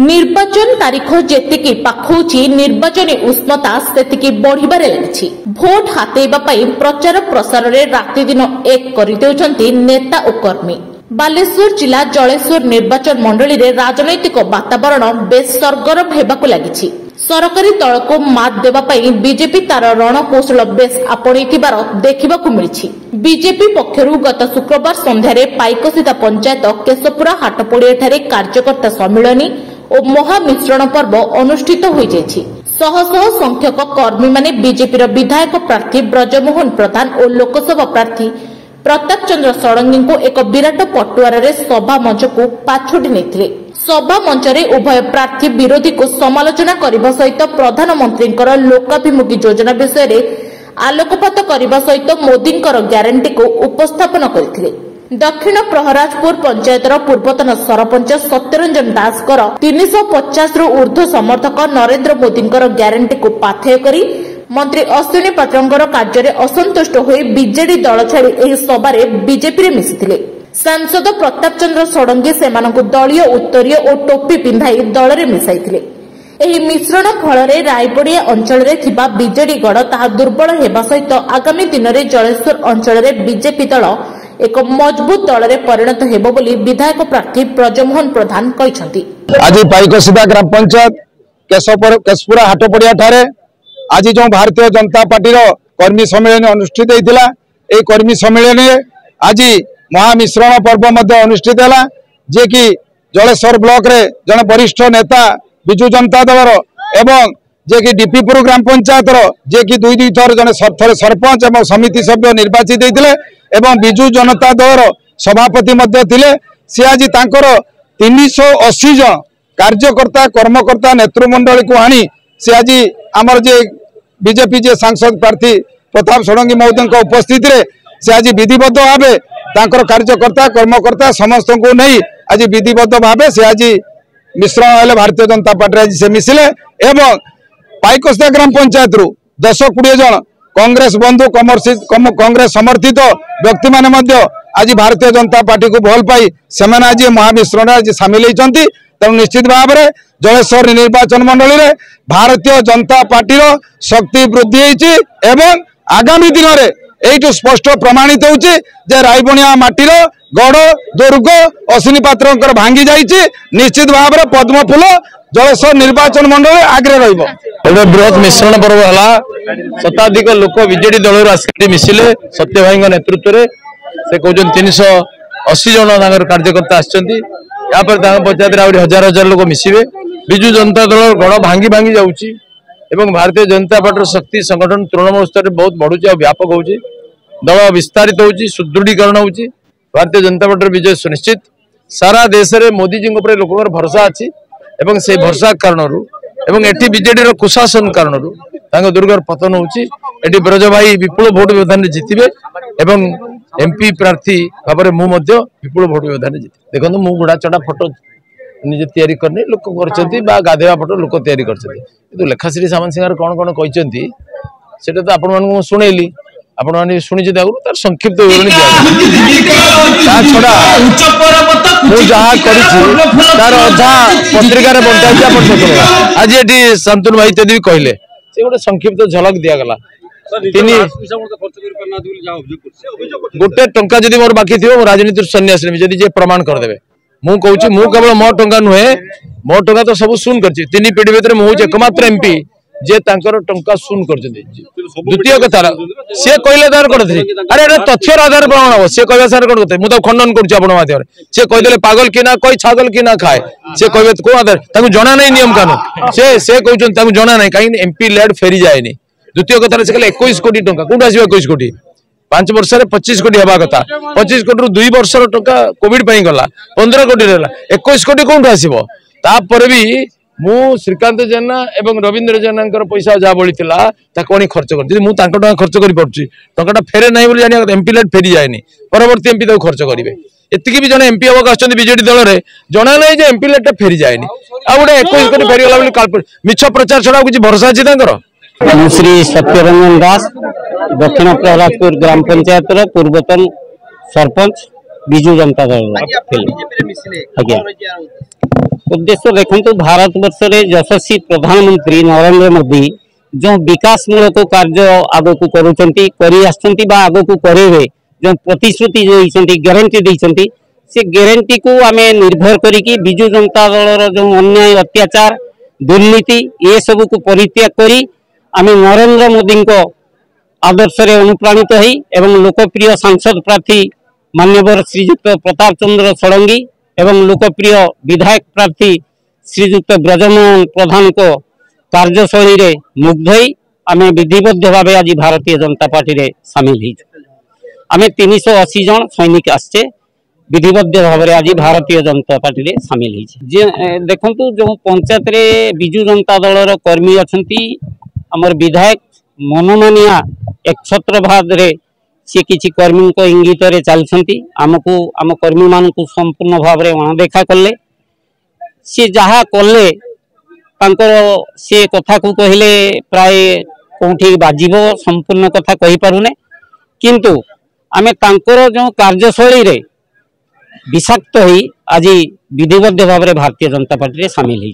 निर्वाचन तारीख जेतिकी पाखौछि निर्वाचनी उष्णता सेतिकी बढ़िबारे लागिछि। भोट हातेइबा पई प्रचार प्रसार रे राति दिन एक करि देउछन्ति नेता और कर्मी। बालेश्वर जिला जलेश्वर निर्वाचन मंडली रे राजनैतिक वातावरण बेस सरगरम हेबाकु लागिछि। सरकारी दल को मात देवा पई बीजेपी तार रणकौशल बेस आपणैथिबार देखिबाकु मिलिछि। बीजेपी पक्षरु गत शुक्रवार संध्यारे पाइकसीदा पंचायत केशपुरा हाटपड़िया ठारे कार्यकर्ता सम्मेलनी और महामिश्रण पर्व अनुष्ठित हो जाइछि। शह शह संख्यक कर्मी माने बीजेपी विधायक प्रार्थी ब्रजमोहन प्रधान और लोकसभा प्रार्थी प्रताप चंद्र षडंगी को एक विराट पटुआर रे सभा मंच को पाछोटी नेथिले। सभा मंच रे उभय प्रार्थी विरोधी को समालोचना करने सहित प्रधानमंत्री लोकाभिमुखी योजना विषय रे आलोकपात करने सहित मोदी ग्यारंटी को उपस्थापन करथिले। दक्षिण प्रहराजपुर पंचायतर पूर्वतन सरपंच सत्यरंजन दास 350 रु ऊर्ध्व समर्थक नरेंद्र मोदी ग्यारंटी को पाथेय करी मंत्री अश्विनी पात्रंकर कार्य असंतुष्ट होई बीजेडी दल छाड़ी एही सभारे बीजेपी रे मिसिथिले। सांसद प्रताप चंद्र षडंगी सेमानकु दलीय उत्तरीय और टोपी पिंधाई दल रे मिसाइथिले। एही मिश्रण फल रायपड़िया अंचल रे थिबा बीजेडी गढ़ ताहा दुर्बल हेबा सहित आगामी दिन में जलेश्वर अंचल रे बीजेपी दल एक मजबूत दल रे परिणत हेबो बोली विधायक प्रार्थी ब्रजमोहन प्रधान कहिसंती। आज पाइकसीदा ग्राम पंचायत केशपुरा हाटपड़िया ठारे आज जो भारतीय जनता पार्टी कर्मी सम्मेलन अनुष्ठित होता है। कर्मी सम्मेलन आज महामिश्रण पर्व अनुष्ठित है, जे कि जलेश्वर ब्लॉक रे जन वरिष्ठ नेता विजु जनता दल एवं जे कि डीपीपुर ग्राम पंचायत जे कि दुई थर जन सरपंच एवं समिति सभ्य निर्वाचित होते एवं विजु जनता दल सभापति थे। सी आज 380 जन कार्यकर्ता कर्मकर्ता नेतृमंडली को आनी सी आज आमर जे बीजेपी जे सांसद प्रार्थी प्रताप षडंगी महोदय उपस्थित रे से आज विधिबद्ध भाव तांकर कार्यकर्ता कर्मकर्ता समस्त को नहीं आज विधिबद्ध भाव से आज मिश्रण हेले भारतीय जनता पार्टी आज से मिसिले एवं पाइकसीदा ग्राम पंचायत रु 10-20 जन कांग्रेस बंधु कांग्रेस समर्थित व्यक्ति माने आज भारतीय जनता पार्टी को भल पाई से आज महामिश्रण आज सामिल होती। तेणु निश्चित भाव में जलेश्वर निर्वाचन मंडली रे भारतीय जनता पार्टी शक्ति वृद्धि होती एवं आगामी दिन में यही स्पष्ट प्रमाणित होची जे रायबणिया माटीर गढ़ दुर्ग अश्विनी पात्र भांगी जाइए। निश्चित भाव में पद्मफूल जलेश्वर निर्वाचन मंडल आगे रही बृहत मिश्रण पर्व है। शताधिक लोक बीजेडी दल आसिक मिसिले सत्य भाई नेतृत्व में से कहते 380 जन कार्यकर्ता आपर पंचायत हजार हजार लोक मिसिबे। विजु जनता दल गढ़ भांगी भांगी जाऊँगी एवं भारतीय जनता पार्टी शक्ति संगठन तृणमूल स्तर में बहुत बढ़ुची और व्यापक होची। दल विस्तारित होची सुदृढ़ीकरण होची। भारतीय जनता पार्टी विजय सुनिश्चित। सारा देश में मोदी जी लोक भरोसा अच्छी एवं से भरोसा कारण एवं एटी बीजेडी कुशासन कारण दुर्गर पतन होची। एटी ब्रज भाई विपुल भोट व्यवधान जितबे एवं एमपी प्रार्थी भाव में मुझे विपुल भोट व्यवधान जीते। देखो मु गुड़ा चढ़ा फोटो निजे तैयारी करनी लोक कर गाधेवा फोटो लोक तैयारी कर लेखाश्री सामंत सिंह कौन कौन कहते से तो आपण शुणेली आपण मैंने शुणी आगु तार संक्षिप्त विवरण छड़ा जहाँ कर अधा पत्रिकार बंटा आज ये शांतनु भाई इत्यादि कहले से गोटे संक्षिप्त झलक दिगला। गोटे टंका जदि मोर बाकी थी राजनीति सन्यास जदि प्रमाण करदे मु कहूँ मु केवल मो टंका नुहे मो टंका तो सब शून कर 3 पीढ़ी भितर मुझे एकमात्र एमपी जे तांकर टंका शून कर। द्वितीय कथा सी कहले तार करते अरे तथ्यर आधार प्रमाण हम सी कह सार करते मुझे खंडन कर सी कहीदे पागल कि ना कही छागल कि ना खाए सी कहे कौ आधार जना नहीं नियम कानून से कहते जना ना कहीं एमपी लैड फेरी जाए। द्वितीय कथा से कहले 21 कोटी टंका कौट आस 21 कोटी 5 वर्ष 25 कोटी हवा कथा 25 कोटी 2 वर्ष टंका कोविड गला 15 कोटी रहा 21 कोटी कौट आसो। तापर भी मु श्रीकांत जेना एवं रविंद्र जेना पैसा जहाँ बड़ी आनी खर्च कर मुझे खर्च कर फेरे ना बोली जाना एमपी लाइट फेरी जाए परवर्ती एमपी तक खर्च करेंगे। एतिकी भी जन एमपी हम आस बीजेडी दल में जना ना एमपी लाइट फेरी जाए आ गोटे 21 कोटी फेरीगला मिछ प्रचार छड़ा किसी भरोसा अच्छी। श्री सत्यरंजन दास दक्षिण प्रहलादपुर ग्राम पंचायत पूर्वतन सरपंच विजु जनता दल उद्देश्य देखो भारत वर्ष यशस्वी प्रधानमंत्री नरेंद्र मोदी जो विकासमूलक कार्य आग को आग को करेंगे जो प्रतिश्रुति गारंटी देती से गारंटी को आम निर्भर करी विजु जनता दल जो अन्याय अत्याचार दुर्नीति ये सब को परित्याग करी आम नरेंद्र मोदी आदर्श रे अनुप्राणित होई एवं लोकप्रिय सांसद प्रार्थी माननीय श्रीजुक्त प्रताप चंद्र षडंगी एवं लोकप्रिय विधायक प्रार्थी श्रीजुक्त ब्रजमोहन प्रधान को कार्यशैली रे मुग्ध होई आम विधिबद्ध भाव आज भारतीय जनता पार्टी रे सामिल आम 380 जन सैनिक आसचे विधिबद्ध भाव आज भारतीय जनता पार्टी रे सामिल देखु जो पंचायत रे विजु जनता दल कर्मी अच्छा आमर विधायक मनमानिया एकछत्रवाद रे सी किसी कर्मी को इंगित रे चलती आमको आम कर्मी मान को संपूर्ण भाव में अणदेखा कले सी जहा कले से कथा को कहले प्राय कौटी बाजिब संपूर्ण कथा कही पारुने किंतु आमे तांकर जो कार्यशैली रे विषाक्त होई आज विधिबद्ध भाव में भारतीय जनता पार्टी रे सामिल